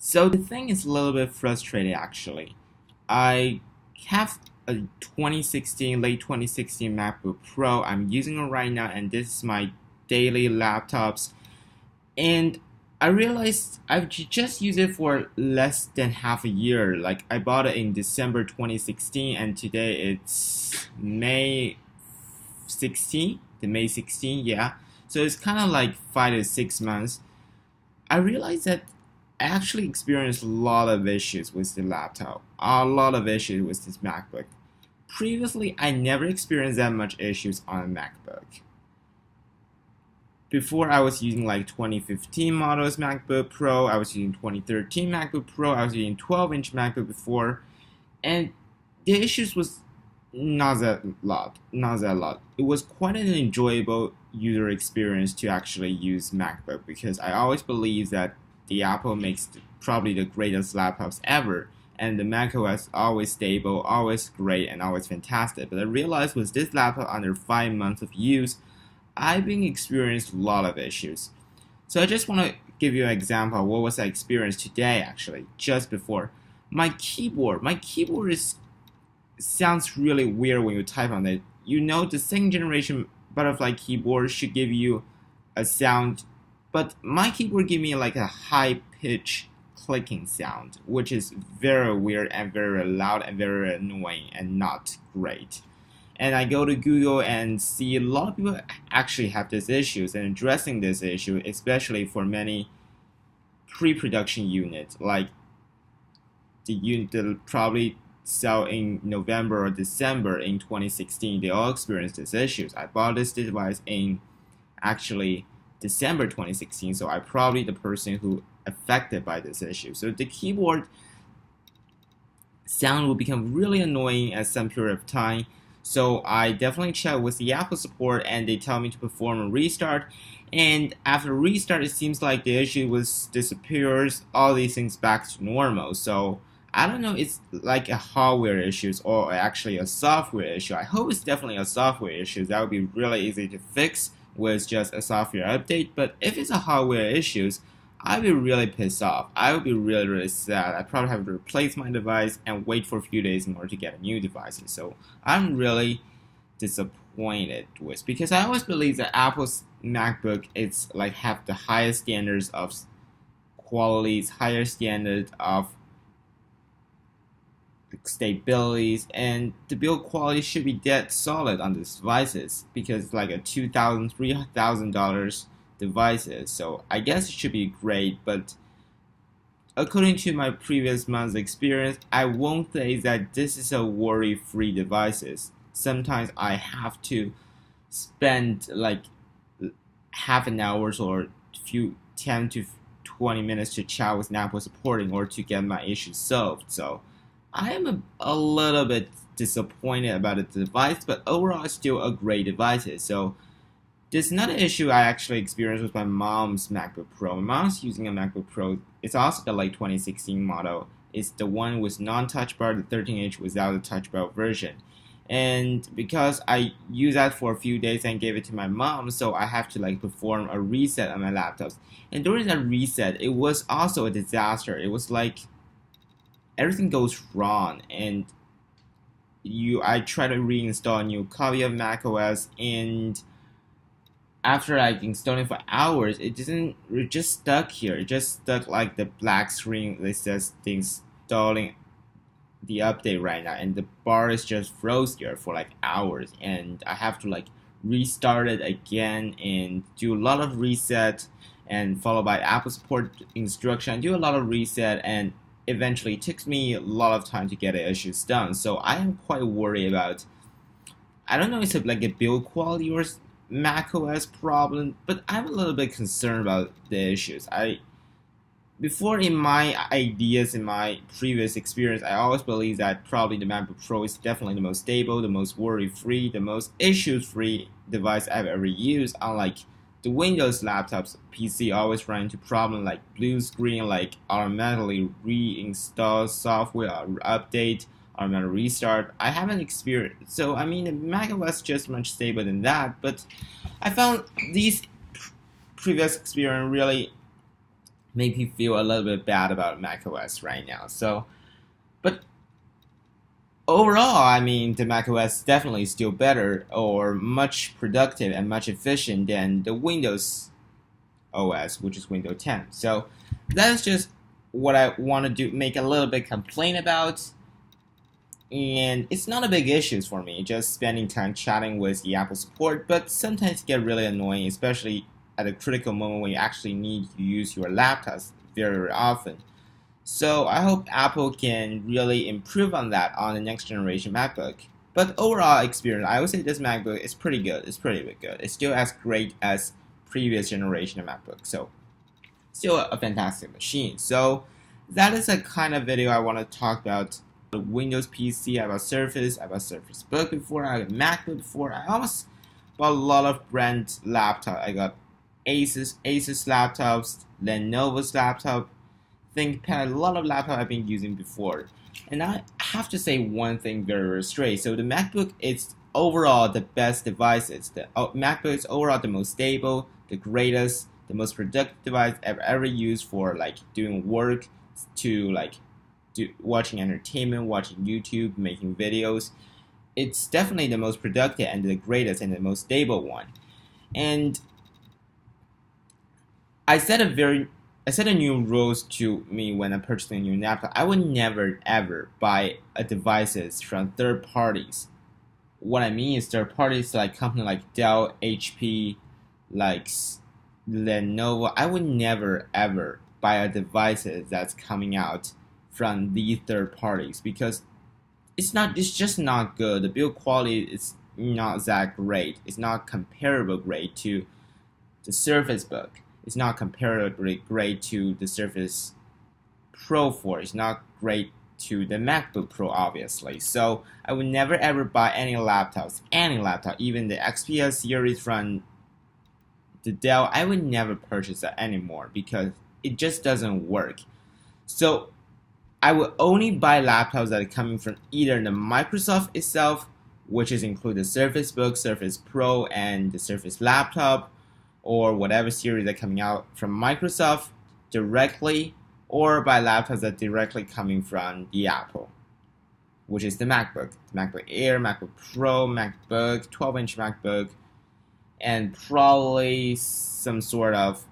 So the thing is a little bit frustrating actually. I have a 2016, late 2016 MacBook Pro. I'm using it right now, and this is my daily laptops. And I realized I've just used it for less than half a year. Like I bought it in December 2016, and today it's May 16, the May 16, yeah. So it's kind of like 5 to 6 months. I realized that I actually experienced a lot of issues with the laptop, a lot of issues with this MacBook. Previously, I never experienced that much issues on a MacBook. Before, I was using like 2015 models MacBook Pro, I was using 2013 MacBook Pro, I was using 12-inch MacBook before, and the issues was not that lot. It was quite an enjoyable user experience to actually use MacBook because I always believe that the Apple makes probably the greatest laptops ever, and the macOS always stable, always great, and always fantastic. But I realized with this laptop under 5 months of use, I've been experienced a lot of issues. So I just want to give you an example of what was I experienced today actually, just before. My keyboard is sounds really weird when you type on it. You know the second generation butterfly keyboard should give you a sound, but my keyboard give me like a high pitch clicking sound, which is very weird and very loud and very annoying and not great. And I go to Google and see a lot of people actually have these issues and addressing this issue, especially for many pre-production units, like the unit that probably sell in November or December in 2016. They all experienced these issues. I bought this device in actually December 2016, so I'm probably the person who affected by this issue. So the keyboard sound will become really annoying at some period of time. So I definitely checked with the Apple support, and they tell me to perform a restart. And after restart, it seems like the issue was disappears, all these things back to normal. So I don't know, it's like a hardware issue or actually a software issue. I hope it's definitely a software issue. That would be really easy to fix with just a software update. But if it's a hardware issues, I'd be really pissed off. I would be really, really sad. I'd probably have to replace my device and wait for a few days in order to get a new device. So I'm really disappointed with, because I always believe that Apple's MacBook it's like have the highest standards of qualities, higher standards of stabilities, and the build quality should be dead solid on these devices because it's like a $2,000, $3,000 devices. So I guess it should be great, but according to my previous month's experience, I won't say that this is a worry-free devices. Sometimes I have to spend like half an hour or few 10 to 20 minutes to chat with Apple support in order to get my issues solved. So I am a little bit disappointed about the device, but overall it's still a great device. So there's another issue I actually experienced with my mom's MacBook Pro. My mom's using a MacBook Pro. It's also the late 2016 model. It's the one with non-touch bar, the 13-inch without the touch bar version. And because I used that for a few days and gave it to my mom, so I have to like perform a reset on my laptops. And during that reset, it was also a disaster. It was like everything goes wrong, and I try to reinstall a new copy of macOS, and after like installing for hours, it just stuck here. It just stuck like the black screen that says the installing the update right now, and the bar is just froze here for like hours, and I have to like restart it again and do a lot of reset and followed by Apple support instruction, do a lot of reset, and eventually it takes me a lot of time to get the issues done. So I am quite worried about, I don't know if it's like a build quality or macOS problem, but I'm a little bit concerned about the issues. Before in my ideas, in my previous experience, I always believe that probably the MacBook Pro is definitely the most stable, the most worry-free, the most issue-free device I've ever used. Unlike the Windows laptops, PC always run into problems like blue screen, like automatically reinstall software or update, automatic restart. I haven't experienced, so I mean the macOS just much stable than that, but I found these previous experience really make me feel a little bit bad about macOS right now. So, but overall, I mean, the macOS definitely still better or much productive and much efficient than the Windows OS, which is Windows 10. So that's just what I want to do, make a little bit complain about. And it's not a big issue for me, just spending time chatting with the Apple support, but sometimes it get really annoying, especially at a critical moment when you actually need to use your laptops very, very often. So I hope Apple can really improve on that on the next generation MacBook. But overall experience, I would say this MacBook is pretty good. It's pretty good. It's still as great as previous generation of MacBook. So still a fantastic machine. So that is a kind of video I want to talk about Windows PC, about Surface Book before, I got MacBook before. I almost bought a lot of brand laptop. I got Asus laptops, Lenovo's laptop, ThinkPad, a lot of laptop I've been using before. And I have to say one thing very, very straight. So the MacBook is overall the best device. The MacBook is overall the most stable, the greatest, the most productive device I've ever used for like doing work, to like watching entertainment, watching YouTube, making videos. It's definitely the most productive and the greatest and the most stable one. And I set a new rules to me when I'm purchasing a new laptop. I would never ever buy devices from third parties. What I mean is third parties like company like Dell, HP, like Lenovo. I would never ever buy a device that's coming out from these third parties because it's just not good. The build quality is not that great. It's not comparable great to the Surface Book. It's not comparably great to the Surface Pro 4. It's not great to the MacBook Pro, obviously. So I would never ever buy any laptop, even the XPS series from the Dell. I would never purchase that anymore because it just doesn't work. So I will only buy laptops that are coming from either the Microsoft itself, which is include the Surface Book, Surface Pro, and the Surface Laptop, or whatever series that are coming out from Microsoft directly, or buy laptops that are directly coming from the Apple, which is the MacBook Air, MacBook Pro, MacBook, 12-inch MacBook, and probably some sort of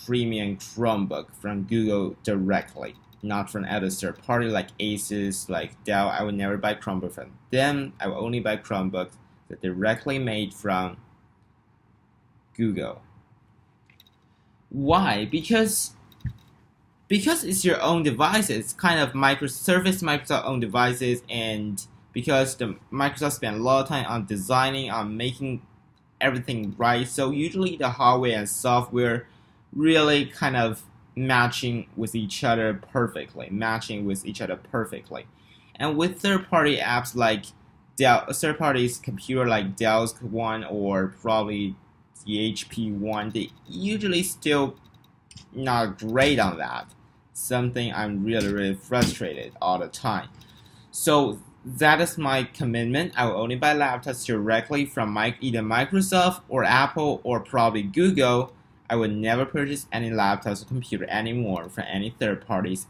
premium Chromebook from Google directly, not from other third party like Asus, like Dell. I would never buy Chromebook from them. I will only buy Chromebooks that are directly made from Google. Why? Because it's your own devices. It's kind of Microsoft own devices, and because the Microsoft spent a lot of time on designing, on making everything right. So usually the hardware and software really kind of matching with each other perfectly. And with third-party apps like Dell, third-party computer like Dell's one or probably the HP one, they usually still not great on that. Something I'm really, really frustrated all the time. So that is my commitment. I will only buy laptops directly from either Microsoft or Apple or probably Google. I would never purchase any laptops or computer anymore from any third party's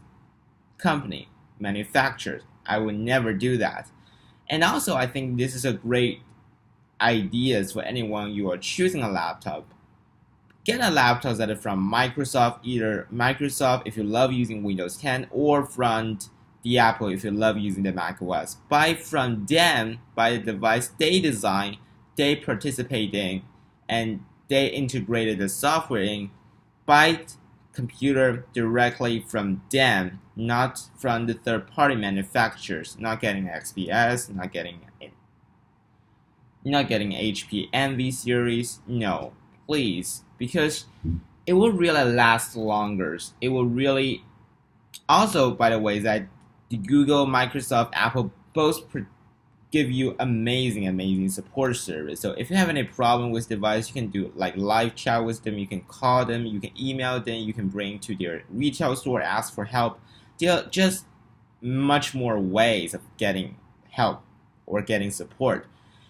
company, manufacturers. I would never do that. And also, I think this is a great idea for anyone you are choosing a laptop. Get a laptop that is from Microsoft, either Microsoft if you love using Windows 10, or from the Apple if you love using the macOS. Buy from them, buy the device they design, they participate in, and they integrated the software in. Buy computer directly from them, not from the third-party manufacturers. Not getting XPS, not getting HP Envy series. No, please, because it will really last longer. It will really. Also, by the way, that the Google, Microsoft, Apple both give you amazing support service. So if you have any problem with device, you can do like live chat with them, you can call them, you can email them, you can bring to their retail store, ask for help. There are just much more ways of getting help or getting support.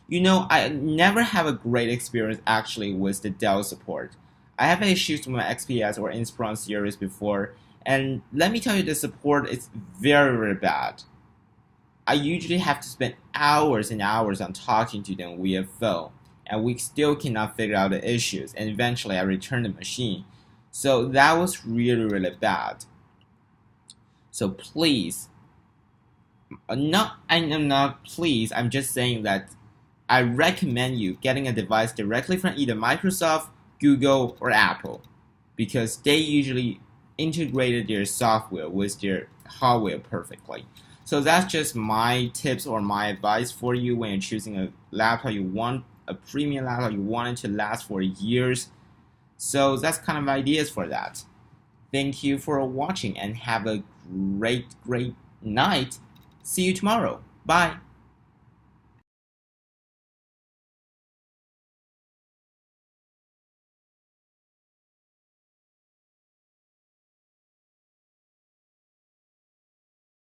You know, I never have a great experience actually with the Dell support. I have issues with my XPS or Inspiron series before, and let me tell you, the support is very, very bad. I usually have to spend hours and hours on talking to them via phone, and we still cannot figure out the issues, and eventually I returned the machine. So that was really, really bad. So please, I'm not please, I'm just saying that I recommend you getting a device directly from either Microsoft, Google, or Apple, because they usually integrated their software with their hardware perfectly. So that's just my tips or my advice for you when you're choosing a laptop you want, a premium laptop you want it to last for years. So that's kind of ideas for that. Thank you for watching and have a great, great night. See you tomorrow. Bye.